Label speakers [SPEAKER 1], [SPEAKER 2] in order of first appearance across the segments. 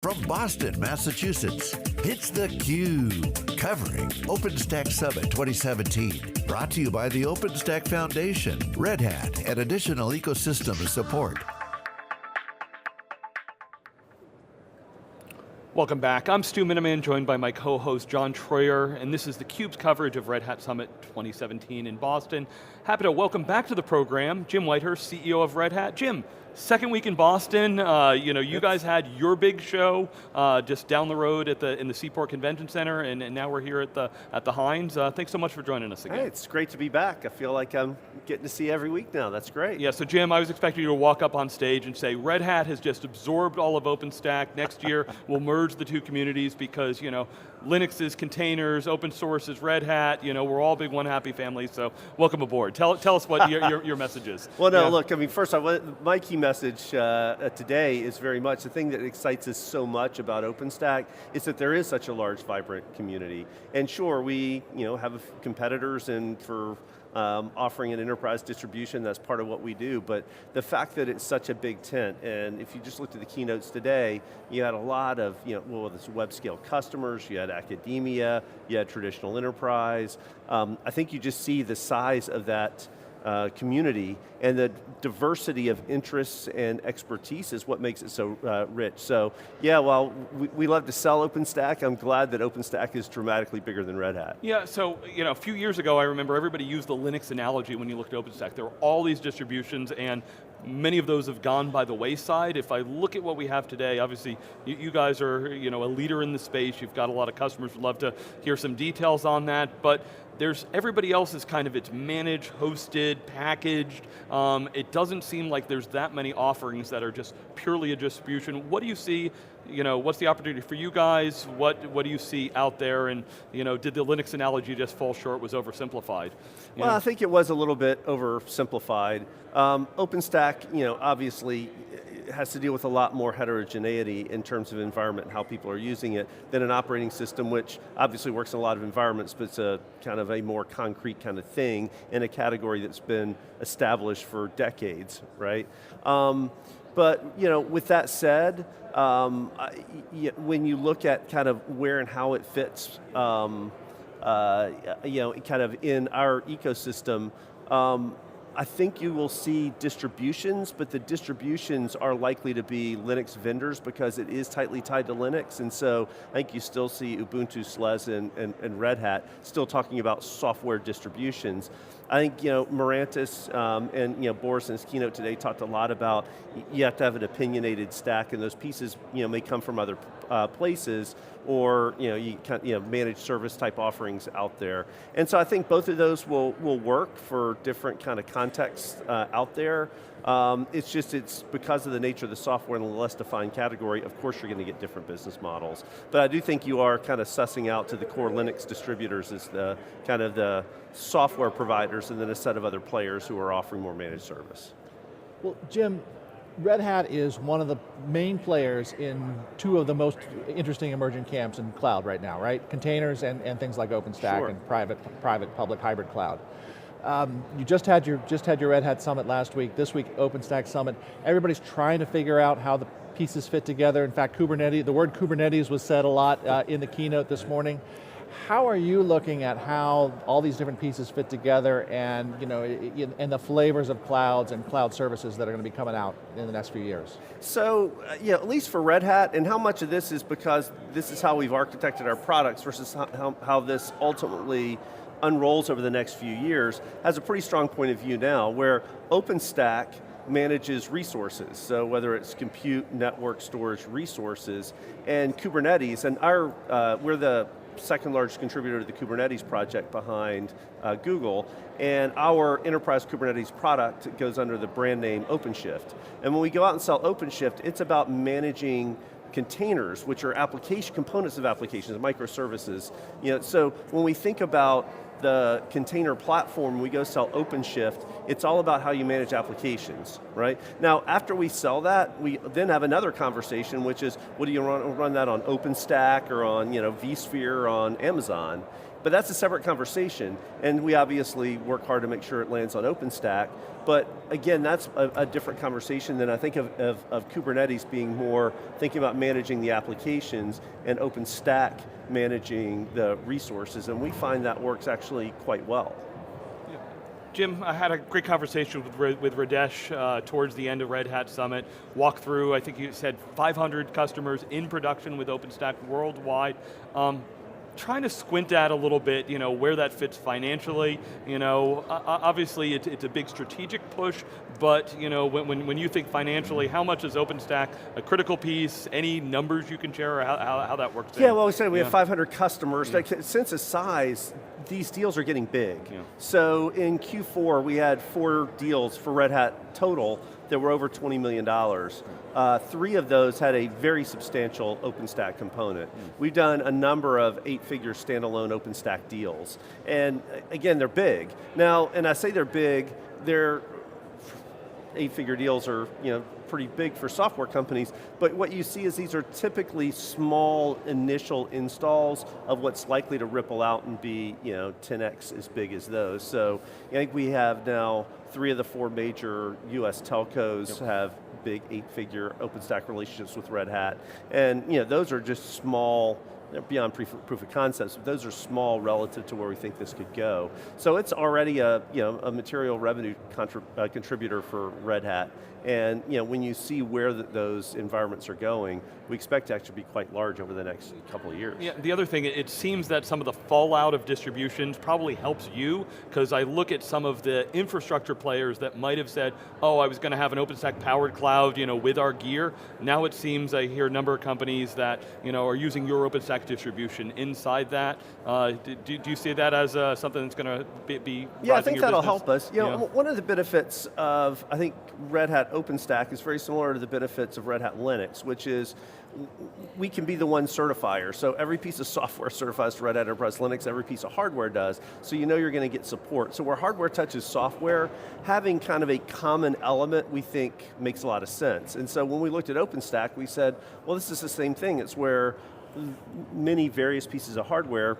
[SPEAKER 1] From Boston, Massachusetts, it's theCUBE, covering OpenStack Summit 2017. Brought to you by the OpenStack Foundation, Red Hat, and additional ecosystem support.
[SPEAKER 2] Welcome back. I'm Stu Miniman, joined by my co-host John Troyer, and this is theCUBE's coverage of Red Hat Summit 2017 in Boston. Happy to welcome back to the program Jim Whitehurst, CEO of Red Hat. Jim, second week in Boston. You guys had your big show just down the road in the Seaport Convention Center, and now we're here at the Hines. Thanks so much for joining us again.
[SPEAKER 3] Hey, it's great to be back. I feel like I'm getting to see every week now. That's great.
[SPEAKER 2] Yeah, so Jim, I was expecting you to walk up on stage and say, Red Hat has just absorbed all of OpenStack. Next year, we'll merge the two communities because, Linux is containers, open source is Red Hat, we're all big one happy family, so welcome aboard. Tell us what your message is.
[SPEAKER 3] Well, no, look, first my key message today is very much the thing that excites us so much about OpenStack is that there is such a large, vibrant community. And sure, we have competitors and for offering an enterprise distribution, that's part of what we do, but the fact that it's such a big tent, and if you just looked at the keynotes today, you had a lot of, this web scale customers, you had academia, you had traditional enterprise. I think you just see the size of that community, and the diversity of interests and expertise is what makes it so rich. So yeah, while we love to sell OpenStack, I'm glad that OpenStack is dramatically bigger than Red Hat.
[SPEAKER 2] Yeah, so a few years ago I remember everybody used the Linux analogy when you looked at OpenStack. There were all these distributions and many of those have gone by the wayside. If I look at what we have today, obviously you guys are a leader in the space, you've got a lot of customers, would love to hear some details on that, but everybody else is it's managed, hosted, packaged. It doesn't seem like there's that many offerings that are just purely a distribution. What do you see, what's the opportunity for you guys? What do you see out there? And did the Linux analogy just fall short, was oversimplified?
[SPEAKER 3] Well, I think it was a little bit oversimplified. OpenStack, obviously, has to deal with a lot more heterogeneity in terms of environment and how people are using it than an operating system, which obviously works in a lot of environments, but it's a kind of a more concrete kind of thing in a category that's been established for decades, right? But with that said, when you look at kind of where and how it fits, kind of in our ecosystem, I think you will see distributions, but the distributions are likely to be Linux vendors because it is tightly tied to Linux, and so I think you still see Ubuntu, SLES, and Red Hat still talking about software distributions. I think Mirantis and Boris in his keynote today talked a lot about you have to have an opinionated stack, and those pieces may come from other places, or managed service type offerings out there. And so I think both of those will work for different kind of contexts out there. It's because of the nature of the software and the less defined category, of course you're going to get different business models. But I do think you are kind of sussing out to the core Linux distributors as the kind of the software providers, and then a set of other players who are offering more managed service.
[SPEAKER 4] Well, Jim, Red Hat is one of the main players in two of the most interesting emerging camps in cloud right now, right? Containers and things like OpenStack, sure, and private, public, hybrid cloud. You just had your Red Hat Summit last week. This week, OpenStack Summit. Everybody's trying to figure out how the pieces fit together. In fact, Kubernetes, the word Kubernetes was said a lot in the keynote this morning. How are you looking at how all these different pieces fit together, and and the flavors of clouds and cloud services that are going to be coming out in the next few years?
[SPEAKER 3] So, at least for Red Hat, and how much of this is because this is how we've architected our products versus how this ultimately unrolls over the next few years, has a pretty strong point of view now, where OpenStack manages resources, so whether it's compute, network, storage, resources, and Kubernetes, and we're the second largest contributor to the Kubernetes project behind Google, and our enterprise Kubernetes product goes under the brand name OpenShift. And when we go out and sell OpenShift, it's about managing containers, which are components of applications, microservices. So when we think about the container platform, we go sell OpenShift, it's all about how you manage applications, right? Now, after we sell that, we then have another conversation, which is, what do you run that on OpenStack or on vSphere or on Amazon? But that's a separate conversation, and we obviously work hard to make sure it lands on OpenStack, but again, that's a different conversation than I think of Kubernetes being more thinking about managing the applications and OpenStack managing the resources, and we find that works actually quite well.
[SPEAKER 2] Jim, I had a great conversation with Radesh towards the end of Red Hat Summit. Walk through, I think you said 500 customers in production with OpenStack worldwide. Trying to squint at a little bit, where that fits financially. Obviously it's a big strategic push, but when you think financially, how much is OpenStack a critical piece? Any numbers you can share, or how that works?
[SPEAKER 3] Yeah, well, we said we have 500 customers. Like, since the size, these deals are getting big. Yeah. So in Q4, we had 4 deals for Red Hat total that were over $20 million. 3 of those had a very substantial OpenStack component. We've done a number of 8-figure standalone OpenStack deals. And again, they're big. Now, and I say they're big, they're 8-figure deals are pretty big for software companies, but what you see is these are typically small initial installs of what's likely to ripple out and be 10x as big as those. So I think we have now 3 of the 4 major US telcos have big 8-figure OpenStack relationships with Red Hat. And those are just small, beyond proof of concepts, but those are small relative to where we think this could go. So it's already a material revenue contributor for Red Hat. And when you see where those environments are going, we expect to actually be quite large over the next couple of years.
[SPEAKER 2] Yeah, the other thing, it seems that some of the fallout of distributions probably helps you, because I look at some of the infrastructure players that might have said, oh, I was going to have an OpenStack powered cloud with our gear. Now it seems I hear a number of companies that are using your OpenStack distribution inside that. Do you see that as something that's going to be
[SPEAKER 3] Yeah, I think that'll
[SPEAKER 2] business?
[SPEAKER 3] help us. One of the benefits of, I think, Red Hat OpenStack is very similar to the benefits of Red Hat Linux, which is we can be the one certifier. So every piece of software certifies to Red Hat Enterprise Linux, every piece of hardware does, so you're going to get support. So where hardware touches software, having kind of a common element we think makes a lot of sense. And so when we looked at OpenStack, we said, well, this is the same thing. It's where many various pieces of hardware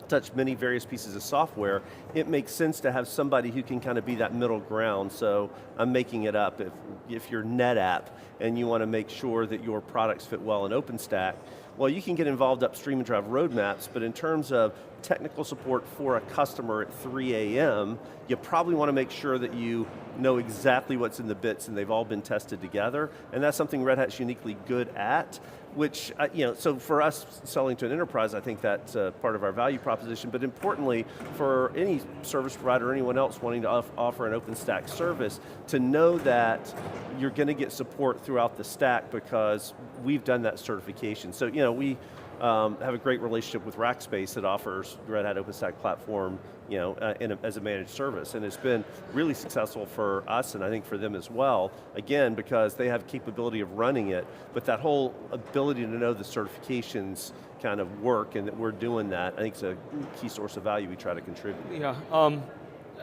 [SPEAKER 3] touch many various pieces of software. It makes sense to have somebody who can kind of be that middle ground. So I'm making it up. If you're NetApp and you want to make sure that your products fit well in OpenStack, well, you can get involved upstream and drive roadmaps, but in terms of technical support for a customer at 3 a.m., you probably want to make sure that you know exactly what's in the bits and they've all been tested together, and that's something Red Hat's uniquely good at, which, so for us selling to an enterprise, I think that's part of our value proposition, but importantly, for any service provider or anyone else wanting to offer an OpenStack service, to know that you're going to get support throughout the stack because we've done that certification. So, we have a great relationship with Rackspace that offers Red Hat OpenStack platform as a managed service, and it's been really successful for us and I think for them as well, again, because they have capability of running it, but that whole ability to know the certifications kind of work and that we're doing that, I think is a key source of value we try to contribute.
[SPEAKER 2] Yeah.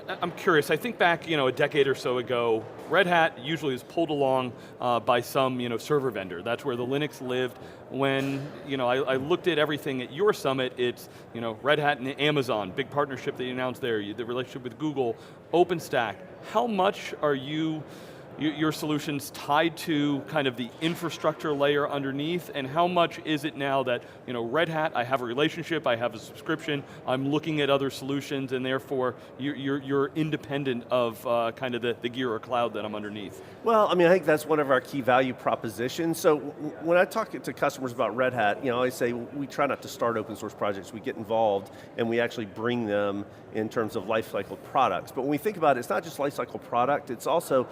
[SPEAKER 2] I'm curious, I think back a decade or so ago, Red Hat usually is pulled along by some server vendor. That's where the Linux lived. When I looked at everything at your summit, it's Red Hat and Amazon, big partnership that you announced there, the relationship with Google, OpenStack. How much are your solutions tied to kind of the infrastructure layer underneath, and how much is it now that, Red Hat, I have a relationship, I have a subscription, I'm looking at other solutions, and therefore you're independent of kind of the gear or cloud that I'm underneath?
[SPEAKER 3] Well, I think that's one of our key value propositions. So when I talk to customers about Red Hat, I say we try not to start open source projects, we get involved and we actually bring them in terms of lifecycle products. But when we think about it, it's not just lifecycle product, it's also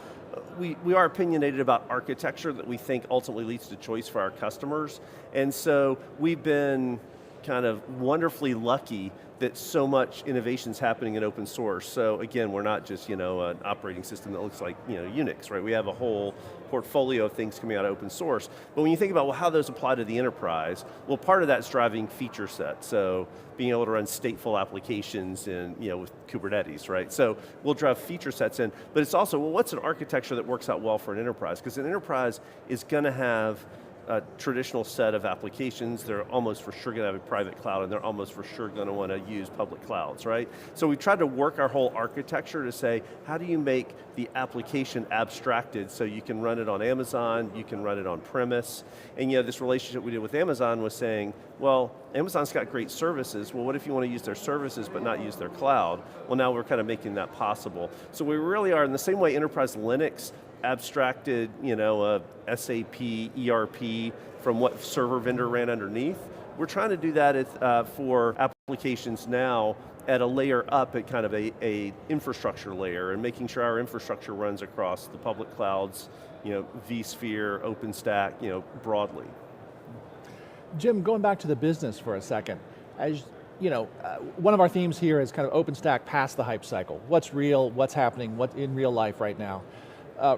[SPEAKER 3] we are opinionated about architecture that we think ultimately leads to choice for our customers. And so we've been kind of wonderfully lucky that so much innovation's happening in open source. So again, we're not just an operating system that looks like Unix, right? We have a whole portfolio of things coming out of open source. But when you think about how those apply to the enterprise, well, part of that's driving feature set. So being able to run stateful applications in with Kubernetes, right? So we'll drive feature sets in, but it's also, well, what's an architecture that works out well for an enterprise? Because an enterprise is going to have a traditional set of applications. They're almost for sure going to have a private cloud, and they're almost for sure going to want to use public clouds, right? So we tried to work our whole architecture to say, how do you make the application abstracted so you can run it on Amazon, you can run it on premise, and this relationship we did with Amazon was saying, well, Amazon's got great services, well what if you want to use their services but not use their cloud? Well now we're kind of making that possible. So we really are, in the same way Enterprise Linux abstracted, a SAP ERP from what server vendor ran underneath. We're trying to do that for applications now at a layer up at kind of a infrastructure layer, and making sure our infrastructure runs across the public clouds, vSphere, OpenStack, broadly.
[SPEAKER 4] Jim, going back to the business for a second, as one of our themes here is kind of OpenStack past the hype cycle. What's real, what's happening, what's in real life right now.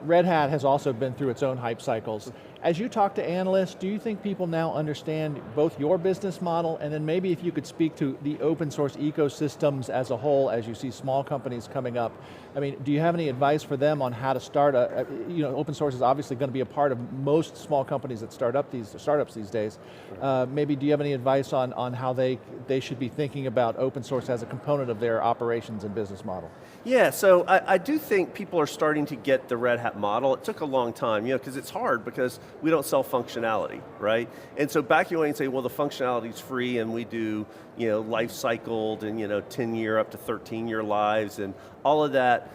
[SPEAKER 4] Red Hat has also been through its own hype cycles. As you talk to analysts, do you think people now understand both your business model, and then maybe if you could speak to the open source ecosystems as a whole, as you see small companies coming up? I mean, do you have any advice for them on how to start open source is obviously going to be a part of most small companies that startups these days. Maybe do you have any advice on how they should be thinking about open source as a component of their operations and business model?
[SPEAKER 3] Yeah, so I do think people are starting to get the Red Hat model. It took a long time, because it's hard because we don't sell functionality, right? And so back you and say, well, the functionality is free, and we do, life cycled and 10-year up to 13-year lives and all of that.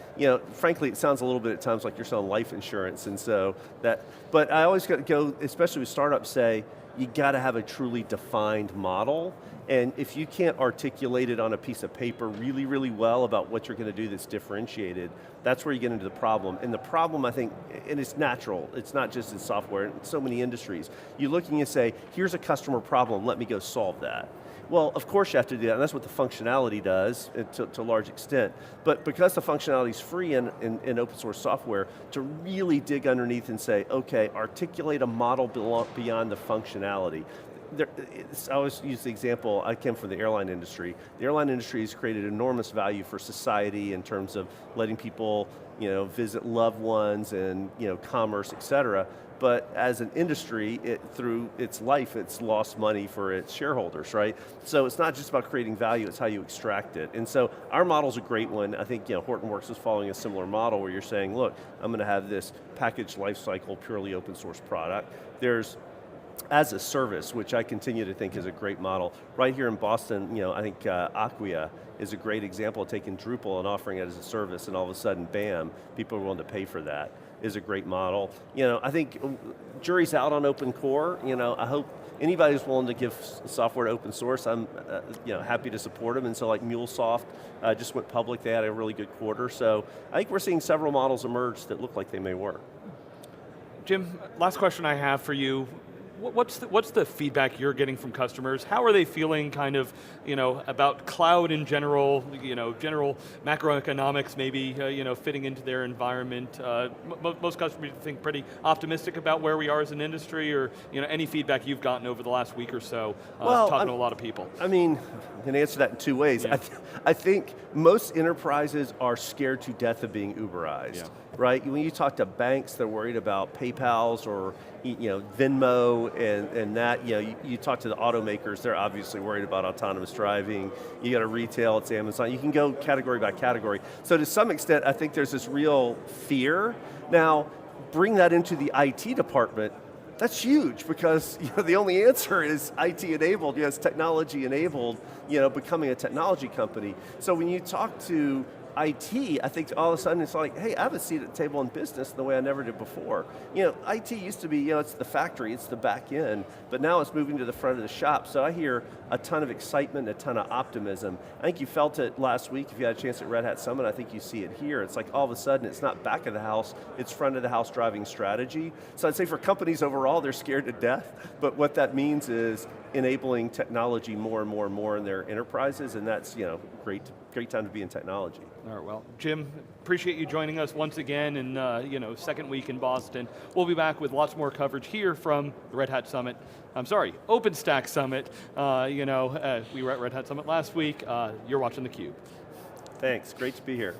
[SPEAKER 3] Frankly, it sounds a little bit at times like you're selling life insurance, and so that. But I always go, especially with startups, say you got to have a truly defined model. And if you can't articulate it on a piece of paper really, really well about what you're going to do that's differentiated, that's where you get into the problem. And the problem, I think, and it's natural, it's not just in software, in so many industries. You're looking and say, here's a customer problem, let me go solve that. Well, of course you have to do that, and that's what the functionality does to a large extent. But because the functionality is free in open source software, to really dig underneath and say, okay, articulate a model beyond the functionality. I always use the example, I came from the airline industry. The airline industry has created enormous value for society in terms of letting people visit loved ones and commerce, et cetera. But as an industry, through its life, it's lost money for its shareholders, right? So it's not just about creating value, it's how you extract it. And so our model's a great one. I think Hortonworks is following a similar model where you're saying, look, I'm going to have this packaged lifecycle, purely open source product. There's as a service, which I continue to think is a great model. Right here in Boston, I think Acquia is a great example of taking Drupal and offering it as a service, and all of a sudden, bam, people are willing to pay for that. Is a great model. I think jury's out on open core. I hope anybody who's willing to give software to open source, I'm happy to support them. And so like MuleSoft just went public, they had a really good quarter. So I think we're seeing several models emerge that look like they may work.
[SPEAKER 2] Jim, last question I have for you. What's the feedback you're getting from customers? How are they feeling kind of, about cloud in general, general macroeconomics maybe, fitting into their environment? Most customers think pretty optimistic about where we are as an industry, or any feedback you've gotten over the last week or so, talking to a lot of people.
[SPEAKER 3] I mean, I can answer that in two ways. Yeah. I think most enterprises are scared to death of being Uberized. Yeah. Right? When you talk to banks, they're worried about PayPal's or Venmo and that. You talk to the automakers, they're obviously worried about autonomous driving. You got to retail, it's Amazon. You can go category by category. So to some extent, I think there's this real fear. Now, bring that into the IT department, that's huge because the only answer is IT enabled, it's technology enabled, becoming a technology company. So when you talk to IT, I think all of a sudden it's like, hey, I have a seat at the table in business the way I never did before. IT used to be, it's the factory, it's the back end, but now it's moving to the front of the shop. So I hear a ton of excitement, a ton of optimism. I think you felt it last week if you had a chance at Red Hat Summit. I think you see it here. It's like all of a sudden it's not back of the house, it's front of the house driving strategy. So I'd say for companies overall, they're scared to death, but what that means is enabling technology more and more and more in their enterprises, and that's great time to be in technology.
[SPEAKER 2] All right, well, Jim, appreciate you joining us once again in second week in Boston. We'll be back with lots more coverage here from the Red Hat Summit. I'm sorry, OpenStack Summit. We were at Red Hat Summit last week. You're watching theCUBE.
[SPEAKER 3] Thanks, great to be here.